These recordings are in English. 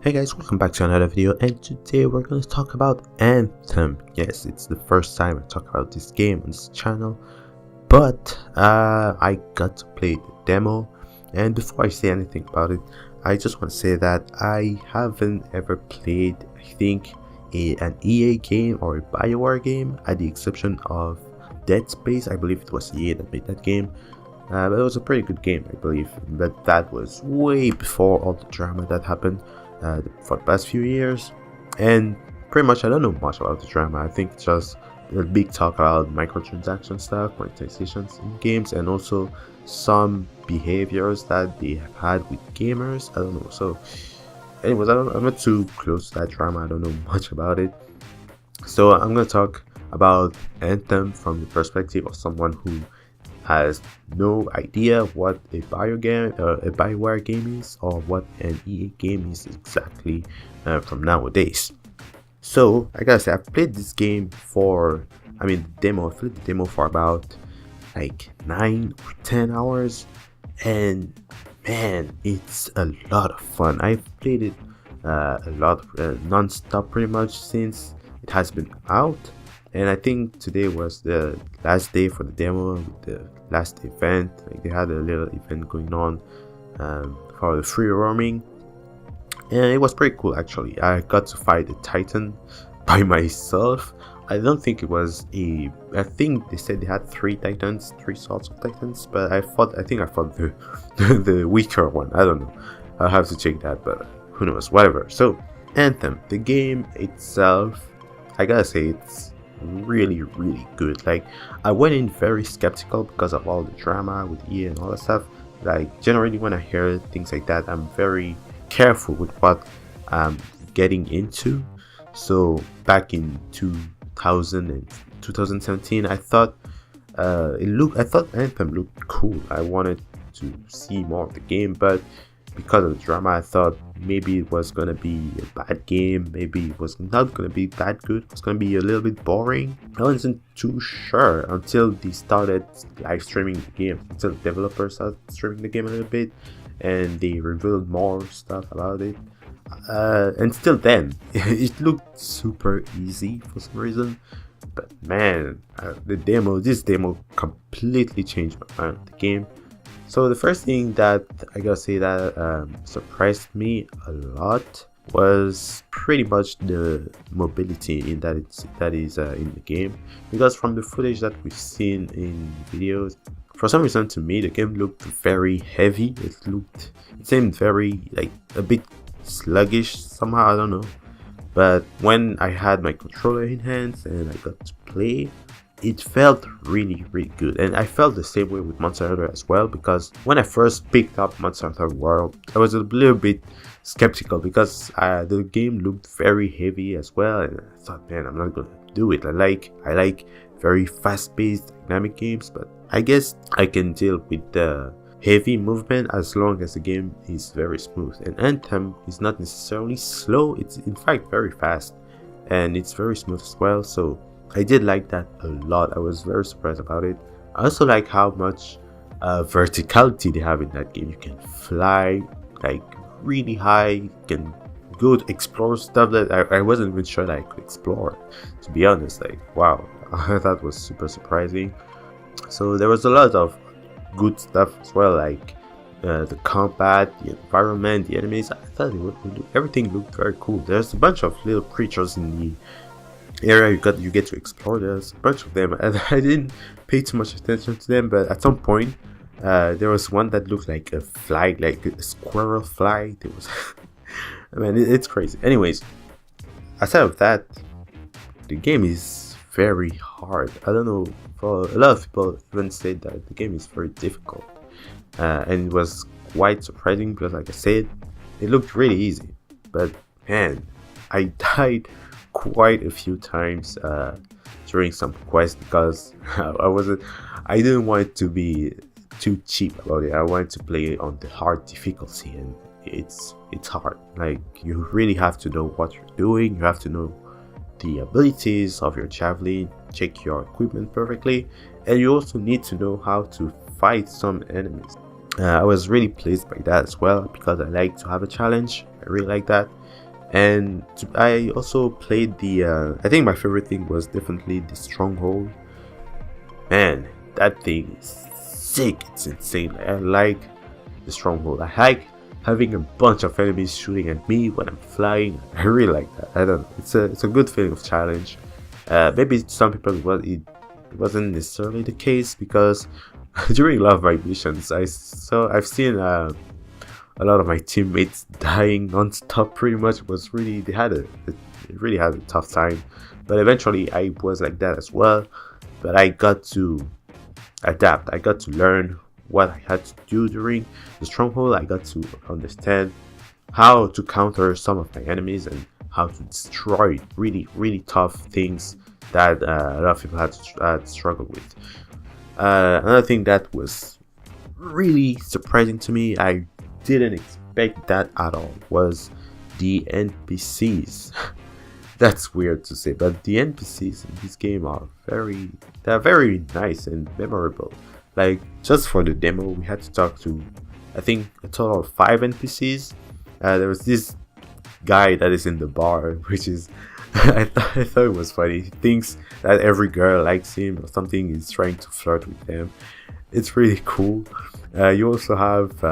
Hey guys, welcome back to another video, and today we're going to talk about Anthem. Yes, it's the first time I talk about this game on this channel, but I got to play the demo. And before I say anything about it, I just want to say that I haven't ever played, I think, an EA game or a BioWare game, at the exception of Dead Space. I believe it was EA that made that game. But it was a pretty good game, I believe, but that was way before all the drama that happened for the past few years. And pretty much I don't know much about the drama. I think it's just a big talk about microtransaction stuff, monetizations in games, and also some behaviors that they have had with gamers. I don't know. So anyways, I'm not too close to that drama. I don't know much about it. So I'm going to talk about Anthem from the perspective of someone who has no idea what a BioWare game is, or what an EA game is exactly from nowadays. So I gotta say, I've played this game for, I played the demo for about like 9 or 10 hours, and man, it's a lot of fun. I've played it a lot, non-stop pretty much since it has been out. And I think today was the last day for the demo, the last event. Like, they had a little event going on for the free roaming, and it was pretty cool actually. I got to fight the Titan by myself. I don't think it was I think they said they had three sorts of Titans, but I think I fought the the weaker one. I don't know. I'll have to check that, but who knows, whatever. So Anthem, the game itself, I gotta say, it's really good. Like, I went in very skeptical because of all the drama with EA and all that stuff. Like, generally when I hear things like that, I'm very careful with what I'm getting into. So back in 2017, I thought Anthem looked cool. I wanted to see more of the game, but because of the drama, I thought maybe it was gonna be a bad game. Maybe it was not gonna be that good. It was gonna be a little bit boring. I wasn't too sure until they started live streaming the game, until the developers started streaming the game a little bit, and they revealed more stuff about it. And still then, it looked super easy for some reason. But man, this demo completely changed my mind on the game. So the first thing that I gotta say that surprised me a lot was pretty much the mobility in that is in the game, because from the footage that we've seen in videos, for some reason to me the game looked very heavy. It seemed very, like, a bit sluggish somehow, I don't know. But when I had my controller in hands and I got to play, it felt really good. And I felt the same way with Monster Hunter as well, because when I first picked up Monster Hunter World, I was a little bit skeptical because the game looked very heavy as well, and I thought, man, I'm not gonna do it. I like very fast-paced dynamic games, but I guess I can deal with the heavy movement as long as the game is very smooth. And Anthem is not necessarily slow, it's in fact very fast, and it's very smooth as well. So I did like that a lot. I was very surprised about it. I also like how much verticality they have in that game. You can fly like really high. You can go to explore stuff that I wasn't even sure that I could explore, to be honest. Like, wow, that was super surprising. So there was a lot of good stuff as well, like the combat, the environment, the enemies. I thought everything looked very cool. There's a bunch of little creatures in the area you get to explore. There's a bunch of them, and I didn't pay too much attention to them, but at some point there was one that looked like a fly, like a squirrel fly. There was I mean, it's crazy. Anyways, aside of that, the game is very hard. I don't know, for a lot of people even said that the game is very difficult, and it was quite surprising because, like I said, it looked really easy, but man, I died quite a few times during some quests because I didn't want it to be too cheap about it. I wanted to play on the hard difficulty, and it's hard. Like, you really have to know what you're doing. You have to know the abilities of your javelin, check your equipment perfectly, and you also need to know how to fight some enemies. I was really pleased by that as well, because I like to have a challenge. really like that. And I also played the I think my favorite thing was definitely the Stronghold. Man, that thing is sick. It's insane. I like the Stronghold. I like having a bunch of enemies shooting at me when I'm flying. I really like that. I don't know. It's a good feeling of challenge. Maybe some people it wasn't necessarily the case, because during a lot of my missions I've seen a lot of my teammates dying non-stop. Pretty much was really they really had a tough time, but eventually I was like that as well. But I got to adapt. I got to learn what I had to do during the Stronghold. I got to understand how to counter some of my enemies and how to destroy really tough things that a lot of people had to struggle with. Another thing that was really surprising to me, I didn't expect that at all, was the NPCs. That's weird to say, but the NPCs in this game are very nice and memorable. Like, just for the demo, we had to talk to, I think, a total of 5 NPCs. There was this guy that is in the bar, which is I thought it was funny. He thinks that every girl likes him or something. He's trying to flirt with them. It's really cool. You also have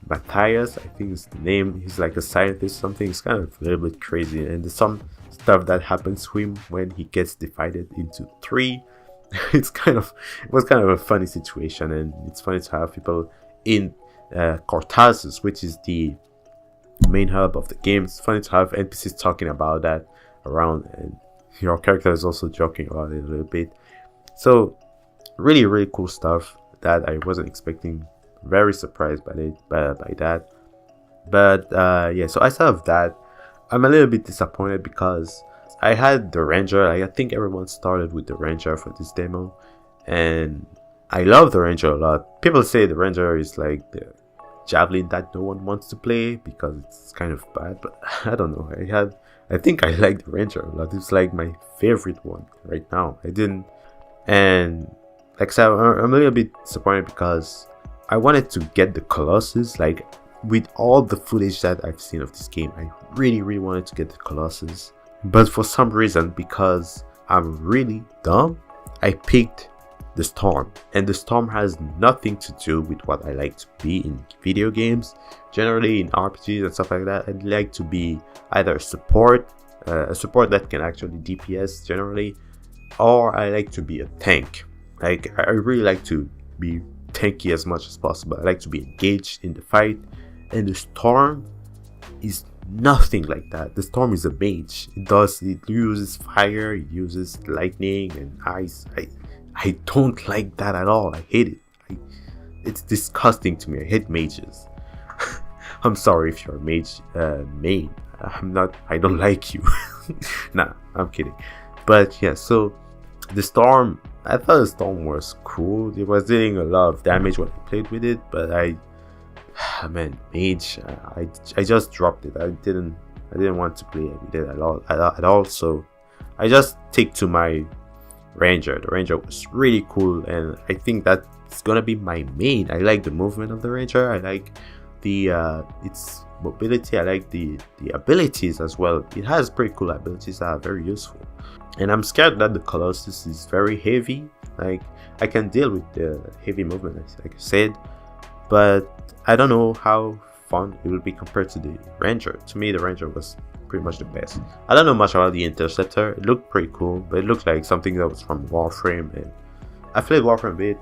Matthias, I think is the name. He's like a scientist, something. It's kind of a little bit crazy, and there's some stuff that happens to him when he gets divided into 3. It was kind of a funny situation, and it's funny to have people in Cortazes, which is the main hub of the game. It's funny to have NPCs talking about that around, and your character is also joking about it a little bit. So really cool stuff that I wasn't expecting. Very surprised by that. But yeah, so aside of that, I'm a little bit disappointed because I had the Ranger. I think everyone started with the Ranger for this demo, and I love the Ranger a lot. People say the Ranger is like the Javelin that no one wants to play because it's kind of bad, but I don't know. I think I like the Ranger a lot. It's like my favorite one right now. And like I said, I'm a little bit disappointed because I wanted to get the Colossus. Like, with all the footage that I've seen of this game, I really wanted to get the Colossus. But for some reason, because I'm really dumb, I picked the Storm. And the Storm has nothing to do with what I like to be in video games. Generally in RPGs and stuff like that, I'd like to be either a support that can actually DPS generally, or I like to be a tank. Like, I really like to be tanky as much as possible. I like to be engaged in the fight, and the Storm is nothing like that. The Storm is a mage. It uses fire, it uses lightning and ice. I don't like that at all. I hate it. It's disgusting to me. I hate mages. I'm sorry if you're a mage main. I don't like you. Nah, I'm kidding. But yeah, so the Storm, I thought the Storm was cool. It was dealing a lot of damage when I played with it, but mage, I just dropped it. I didn't want to play with it at all. So I just take to my Ranger. The Ranger was really cool, and I think that's gonna be my main. I like the movement of the Ranger. I like the its mobility. I like the abilities as well. It has pretty cool abilities that are very useful. And I'm scared that the Colossus is very heavy. Like, I can deal with the heavy movement, like I said, but I don't know how fun it will be compared to the Ranger. To me, the Ranger was pretty much the best. I don't know much about the Interceptor. It looked pretty cool, but it looked like something that was from Warframe, and I've played Warframe a bit.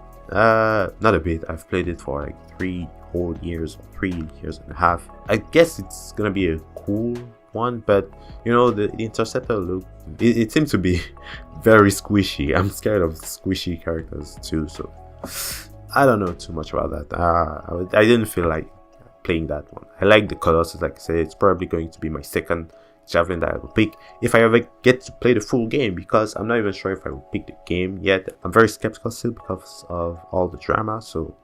Not a bit. I've played it for like 3 whole years or 3 years and a half. I guess it's gonna be a cool one, but you know, the Interceptor look, it seems to be very squishy. I'm scared of squishy characters too, so I don't know too much about that. I didn't feel like playing that one. I like the Colossus. Like I said, it's probably going to be my second Javelin that I will pick if I ever get to play the full game, because I'm not even sure if I will pick the game yet. I'm very skeptical still because of all the drama, so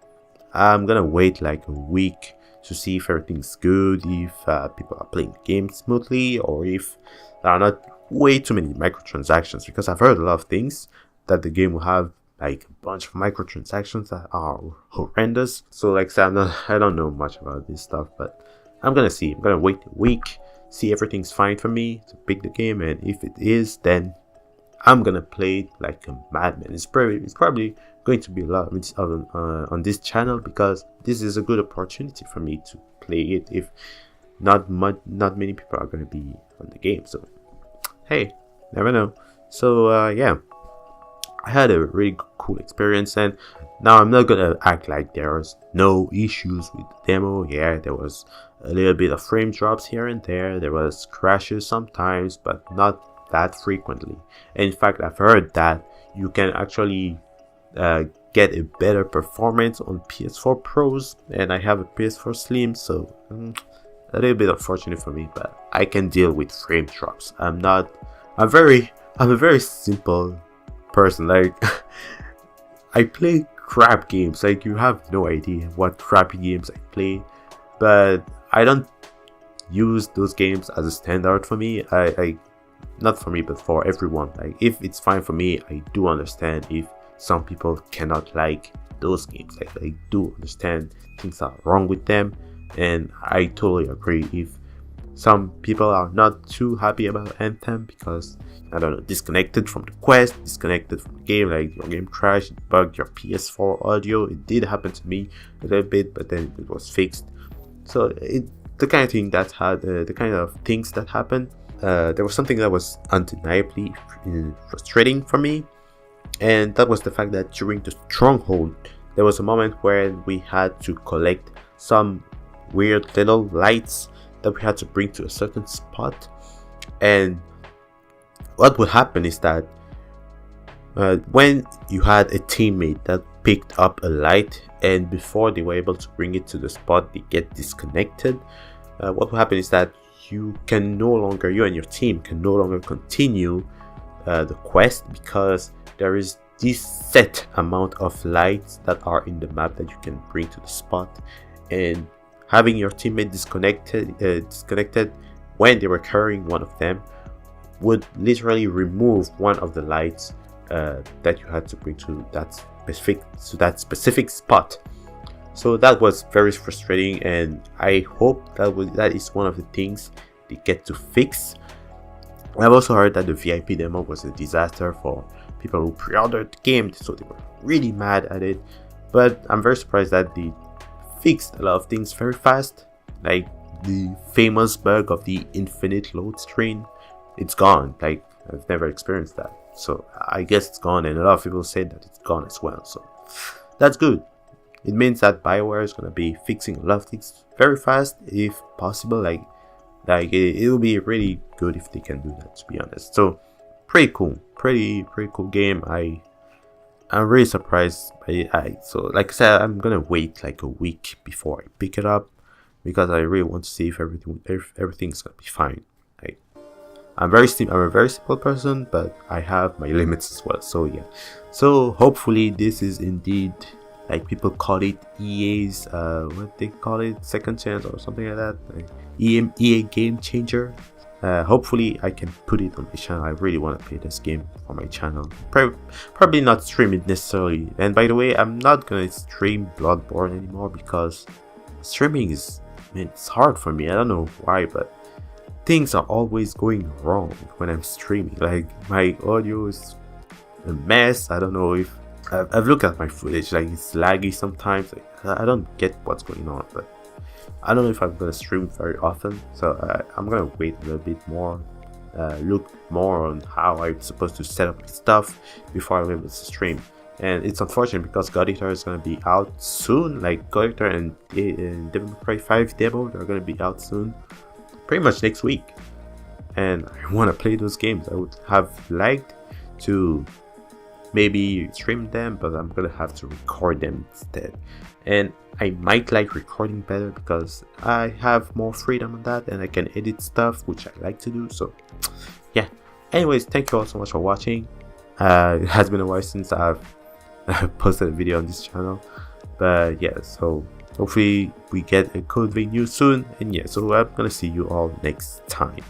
I'm gonna wait like a week to see if everything's good, if people are playing the game smoothly, or if there are not way too many microtransactions, because I've heard a lot of things that the game will have like a bunch of microtransactions that are horrendous. So like I said, I don't know much about this stuff, but I'm gonna see. I'm gonna wait a week, see everything's fine for me to pick the game, and if it is, then I'm gonna play it like a madman. It's probably going to be a lot on this channel, because this is a good opportunity for me to play it if not many people are gonna be on the game. So hey, never know. So yeah, I had a really cool experience, and now I'm not gonna act like there was no issues with the demo. Yeah, there was a little bit of frame drops here and there. There was crashes sometimes, but not that frequently. In fact, I've heard that you can actually get a better performance on PS4 Pros, and I have a PS4 Slim, so a little bit unfortunate for me, but I can deal with frame drops. I'm a very simple person. Like I play crap games. Like, you have no idea what crappy games I play, but I don't use those games as a standard for me. I not for me, but for everyone. Like, if it's fine for me, I do understand if some people cannot like those games. Like, I do understand things are wrong with them, and I totally agree if some people are not too happy about Anthem because, I don't know, disconnected from the quest, disconnected from the game, like your game crashed, it bugged your PS4 audio. It did happen to me a little bit, but then it was fixed. So the kind of thing that had the kind of things that happened. There was something that was undeniably frustrating for me, and that was the fact that during the stronghold, there was a moment where we had to collect some weird little lights that we had to bring to a certain spot. And what would happen is that when you had a teammate that picked up a light, and before they were able to bring it to the spot, they get disconnected, what will happen is that you and your team can no longer continue the quest, because there is this set amount of lights that are in the map that you can bring to the spot, and having your teammate disconnected when they were carrying one of them would literally remove one of the lights that you had to bring to that specific spot. So that was very frustrating, and I hope that is one of the things they get to fix. I've also heard that the VIP demo was a disaster for people who pre-ordered the game, so they were really mad at it. But I'm very surprised that they fixed a lot of things very fast, like the famous bug of the infinite load screen. It's gone. Like, I've never experienced that, so I guess it's gone, and a lot of people said that it's gone as well, so that's good. It means that BioWare is going to be fixing a lot of things very fast, if possible. Like it will be really good if they can do that, to be honest. So pretty cool game. I'm really surprised by it. So like I said, I'm gonna wait like a week before I pick it up, because I really want to see if everything's gonna be fine. Like, I'm a very simple person, but I have my limits as well. So yeah, so hopefully this is indeed, like people call it EA's what they call it, second chance or something like that, like EA game changer. Hopefully I can put it on my channel. I really want to play this game for my channel. Probably not stream it necessarily. And by the way, I'm not gonna stream Bloodborne anymore, because streaming is, man, it's hard for me. I don't know why, but things are always going wrong when I'm streaming. Like, my audio is a mess. I don't know if I've looked at my footage, like it's laggy sometimes. Like, I don't get what's going on, but I don't know if I'm gonna stream very often, so I'm gonna wait a little bit more, look more on how I'm supposed to set up my stuff before I'm able to stream. And it's unfortunate because God Eater is gonna be out soon. Like, God Eater and Devil May Cry 5 demo, they're gonna be out soon, pretty much next week. And I want to play those games. I would have liked to maybe stream them, but I'm gonna have to record them instead. And I might like recording better because I have more freedom on that, and I can edit stuff, which I like to do. So yeah, anyways, thank you all so much for watching. It has been a while since I've posted a video on this channel, but yeah, so hopefully we get a code vein news soon. And yeah, so I'm gonna see you all next time.